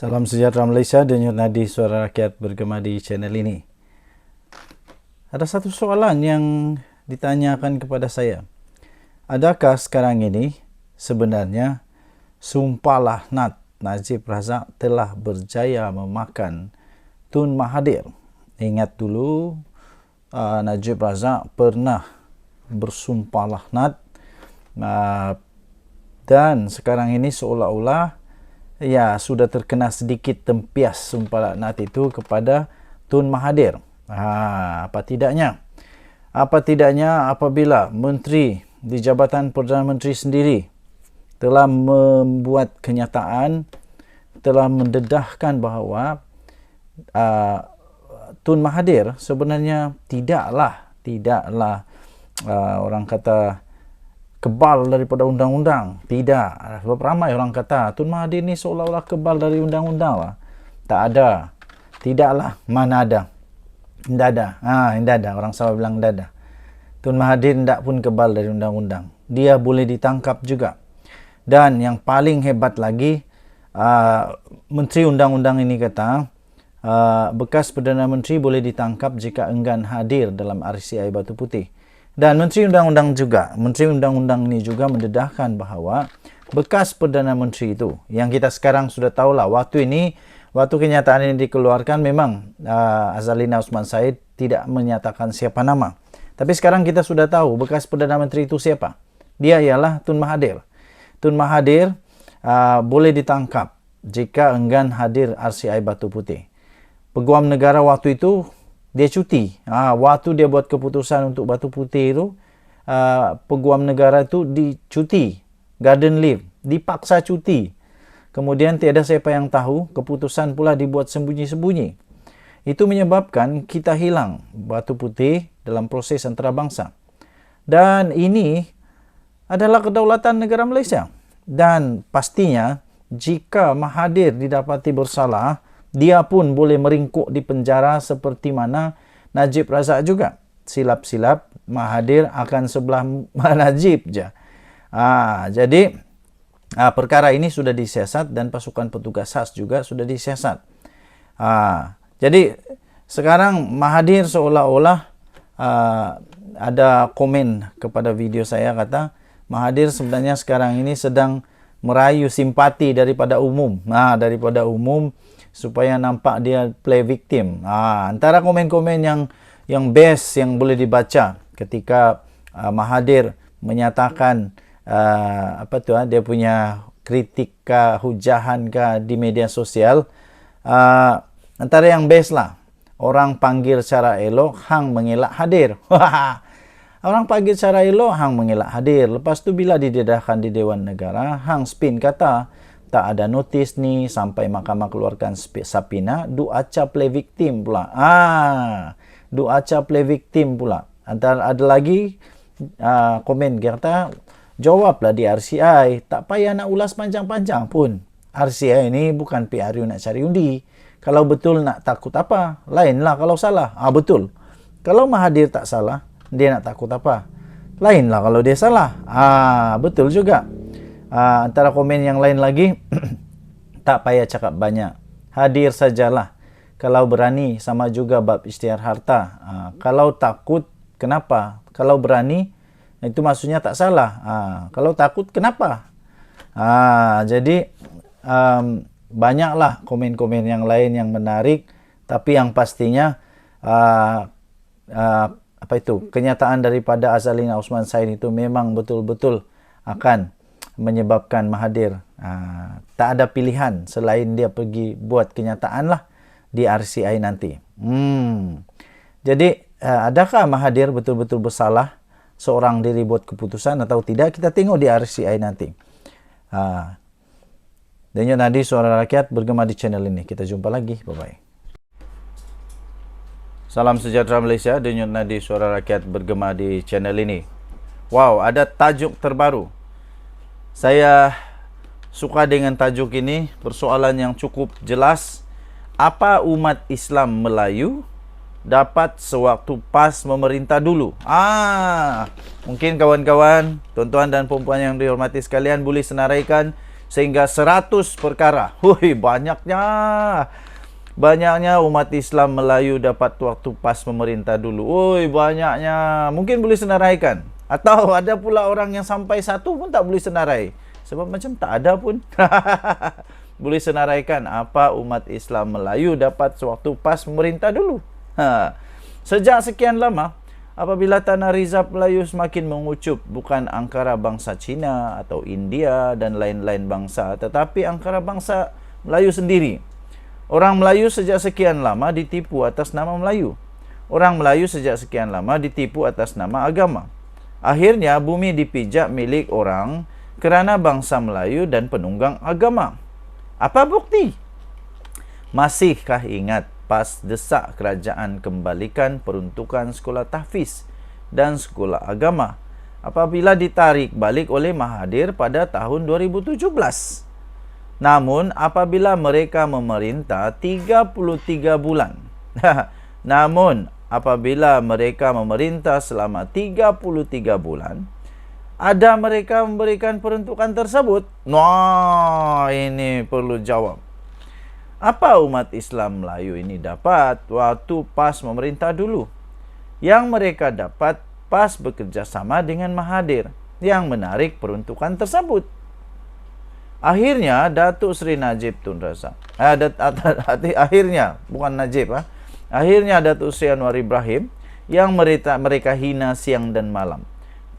Salam sejahtera Malaysia, denyut nadi suara rakyat bergema di channel ini. Ada satu soalan yang ditanyakan kepada saya. Adakah sekarang ini sebenarnya Sumpah Laknat Najib Razak telah berjaya memakan Tun Mahathir? Ingat dulu Najib Razak pernah bersumpah laknat dan sekarang ini seolah-olah sudah terkena sedikit tempias sumpah laknat itu kepada Tun Mahathir. Apa tidaknya apabila menteri di Jabatan Perdana Menteri sendiri telah membuat kenyataan, telah mendedahkan bahawa Tun Mahathir sebenarnya tidaklah orang kata kebal daripada undang-undang. Tidak. Sebab ramai orang kata Tun Mahathir ni seolah-olah kebal dari undang-undang lah. Tak ada. Tidaklah. Mana ada. Tidak ada. Tidak ada. Orang Sabah bilang tidak ada. Tun Mahathir tidak pun kebal dari undang-undang. Dia boleh ditangkap juga. Dan yang paling hebat lagi, Menteri Undang-Undang ini kata, bekas Perdana Menteri boleh ditangkap jika enggan hadir dalam RCI Batu Putih. Dan Menteri Undang-Undang ini juga mendedahkan bahawa bekas Perdana Menteri itu, yang kita sekarang sudah tahulah, waktu kenyataan ini dikeluarkan memang Azalina Osman Said tidak menyatakan siapa nama. Tapi sekarang kita sudah tahu bekas Perdana Menteri itu siapa. Dia ialah Tun Mahathir. Tun Mahathir boleh ditangkap jika enggan hadir RCI Batu Putih. Peguam negara waktu itu dia cuti. Waktu dia buat keputusan untuk Batu Putih itu, peguam negara itu dicuti, garden leave, dipaksa cuti. Kemudian tiada siapa yang tahu, keputusan pula dibuat sembunyi-sembunyi. Itu menyebabkan kita hilang Batu Putih dalam proses antarabangsa. Dan ini adalah kedaulatan negara Malaysia. Dan pastinya jika Mahathir didapati bersalah, dia pun boleh meringkuk di penjara seperti mana Najib Razak juga. Silap-silap Mahathir akan sebelah Najib je. Jadi perkara ini sudah disiasat dan pasukan petugas khas juga sudah disiasat. Jadi sekarang Mahathir seolah-olah ada komen kepada video saya, kata Mahathir sebenarnya sekarang ini sedang merayu simpati daripada umum. Supaya nampak dia play victim. Antara komen-komen yang best yang boleh dibaca ketika Mahathir menyatakan dia punya kritik kah, hujahan kah di media sosial, antara yang best lah, orang panggil secara elok, hang mengelak hadir. Orang panggil secara elok, hang mengelak hadir. Lepas tu bila didedahkan di Dewan Negara, hang spin kata tak ada notis ni sampai mahkamah keluarkan sapina, du aca play victim pula. Du aca play victim pula. Ada lagi komen kata, jawablah di RCI, tak payah nak ulas panjang-panjang pun. RCI ni bukan PRU nak cari undi. Kalau betul nak takut apa? Lainlah kalau salah. Betul. Kalau Mahathir tak salah, dia nak takut apa? Lainlah kalau dia salah. Betul juga. Antara komen yang lain lagi, tak payah cakap banyak, hadir sajalah. Kalau berani, sama juga bab isytihar harta. Kalau takut, kenapa? Kalau berani, itu maksudnya tak salah. Kalau takut, kenapa? Jadi banyaklah komen-komen yang lain yang menarik, tapi yang pastinya kenyataan daripada Azalina Osman Said itu memang betul-betul akan menyebabkan Mahathir tak ada pilihan selain dia pergi buat kenyataan lah di RCI nanti. Jadi adakah Mahathir betul-betul bersalah seorang diri buat keputusan atau tidak? Kita tengok di RCI nanti. Denyut nadi suara rakyat bergema di channel ini. Kita jumpa lagi. Bye-bye. Salam sejahtera Malaysia, denyut nadi suara rakyat bergema di channel ini. Wow, ada tajuk terbaru. Saya suka dengan tajuk ini, persoalan yang cukup jelas. Apa umat Islam Melayu dapat sewaktu PAS memerintah dulu? Mungkin kawan-kawan, tuan-tuan dan puan-puan yang dihormati sekalian boleh senaraikan sehingga 100 perkara. Hui, banyaknya umat Islam Melayu dapat waktu pas memerintah dulu. Oi, banyaknya. Mungkin boleh senaraikan. Atau ada pula orang yang sampai 1 pun tak boleh senarai. Sebab macam tak ada pun. Boleh senaraikan apa umat Islam Melayu dapat sewaktu pas memerintah dulu. Sejak sekian lama, apabila tanah rizab Melayu semakin mengucup, bukan angkara bangsa Cina atau India dan lain-lain bangsa, tetapi angkara bangsa Melayu sendiri. Orang Melayu sejak sekian lama ditipu atas nama Melayu. Orang Melayu sejak sekian lama ditipu atas nama agama. Akhirnya bumi dipijak milik orang kerana bangsa Melayu dan penunggang agama. Apa bukti? Masihkah ingat pas desak kerajaan kembalikan peruntukan sekolah tahfiz dan sekolah agama apabila ditarik balik oleh Mahathir pada tahun 2017? Namun apabila mereka memerintah 33 bulan. Namun apabila mereka memerintah selama 33 bulan, ada mereka memberikan peruntukan tersebut? Nah, ini perlu jawab. Apa umat Islam Melayu ini dapat waktu pas memerintah dulu? Yang mereka dapat pas bekerjasama dengan Mahathir yang menarik peruntukan tersebut. Akhirnya Datuk Seri Najib Tun Razak. Akhirnya Datuk Seri Anwar Ibrahim yang mereka hina siang dan malam,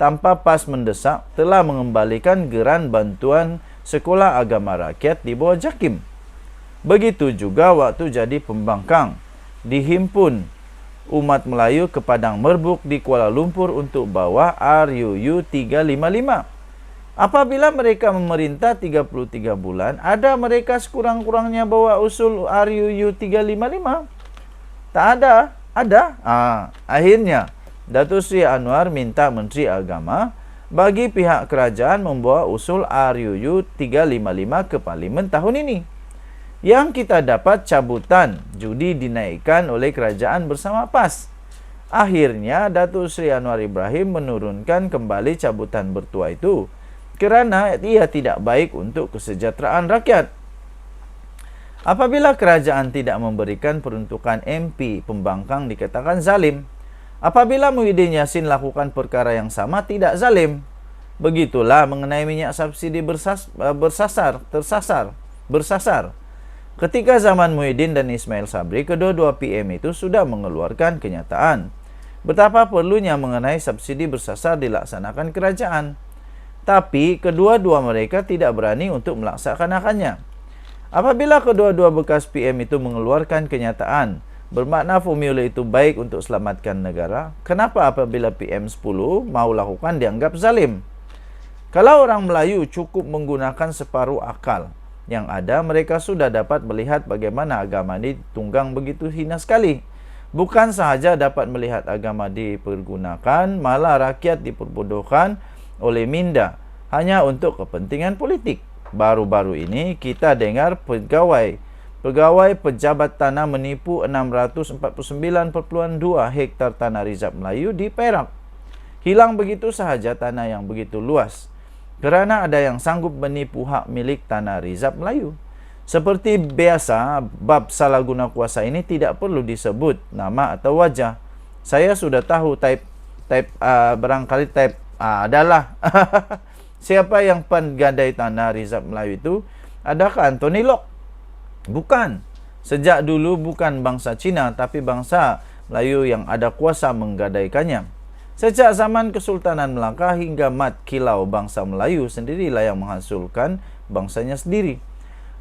tanpa pas mendesak, telah mengembalikan geran bantuan sekolah agama rakyat di bawah JAKIM. Begitu juga waktu jadi pembangkang, dihimpun umat Melayu ke Padang Merbuk di Kuala Lumpur untuk bawa RUU 355. Apabila mereka memerintah 33 bulan, ada mereka sekurang-kurangnya bawa usul RUU 355? Tak ada. Ada. Akhirnya, Datuk Seri Anwar minta Menteri Agama bagi pihak kerajaan membawa usul RUU 355 ke Parlimen tahun ini. Yang kita dapat cabutan judi dinaikkan oleh kerajaan bersama PAS. Akhirnya, Datuk Seri Anwar Ibrahim menurunkan kembali cabutan bertuah itu kerana ia tidak baik untuk kesejahteraan rakyat. Apabila kerajaan tidak memberikan peruntukan MP pembangkang dikatakan zalim. Apabila Muhyiddin Yassin lakukan perkara yang sama tidak zalim. Begitulah mengenai minyak subsidi bersasar. Ketika zaman Muhyiddin dan Ismail Sabri, kedua-dua PM itu sudah mengeluarkan kenyataan betapa perlunya mengenai subsidi bersasar dilaksanakan kerajaan. Tapi kedua-dua mereka tidak berani untuk melaksanakannya. Apabila kedua-dua bekas PM itu mengeluarkan kenyataan bermakna formula itu baik untuk selamatkan negara, kenapa apabila PM10 mau lakukan dianggap zalim? Kalau orang Melayu cukup menggunakan separuh akal yang ada, mereka sudah dapat melihat bagaimana agama ditunggang begitu hina sekali. Bukan sahaja dapat melihat agama dipergunakan, malah rakyat diperbodohkan oleh minda hanya untuk kepentingan politik. Baru-baru ini kita dengar pegawai pejabat tanah menipu 649.2 hektar tanah rizab Melayu di Perak. Hilang begitu sahaja tanah yang begitu luas kerana ada yang sanggup menipu hak milik tanah rizab Melayu. Seperti biasa, bab salah guna kuasa ini tidak perlu disebut nama atau wajah. Saya sudah tahu barangkali adalah siapa yang penggadai tanah rizab Melayu itu. Adakah Anthony Locke? Bukan. Sejak dulu bukan bangsa Cina, tapi bangsa Melayu yang ada kuasa menggadaikannya. Sejak zaman Kesultanan Melaka hingga mat kilau, bangsa Melayu sendirilah yang menghasilkan bangsanya sendiri.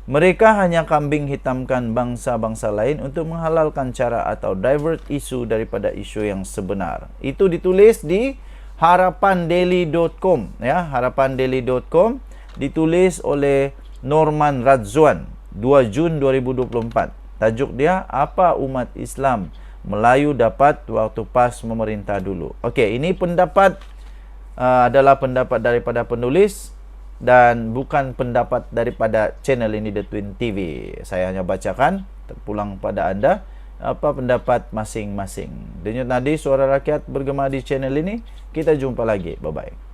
Mereka hanya kambing hitamkan bangsa-bangsa lain untuk menghalalkan cara atau divert isu daripada isu yang sebenar. Itu ditulis di harapandaily.com, ya, harapandaily.com, ditulis oleh Norman Radzwan, 2 Jun 2024. Tajuk dia, apa umat Islam Melayu dapat waktu pas memerintah dulu. Okey, ini pendapat adalah pendapat daripada penulis dan bukan pendapat daripada channel ini, The Twin TV. Saya hanya bacakan, terpulang pada anda apa pendapat masing-masing. Denyut nadi suara rakyat bergema di channel ini. Kita jumpa lagi. Bye-bye.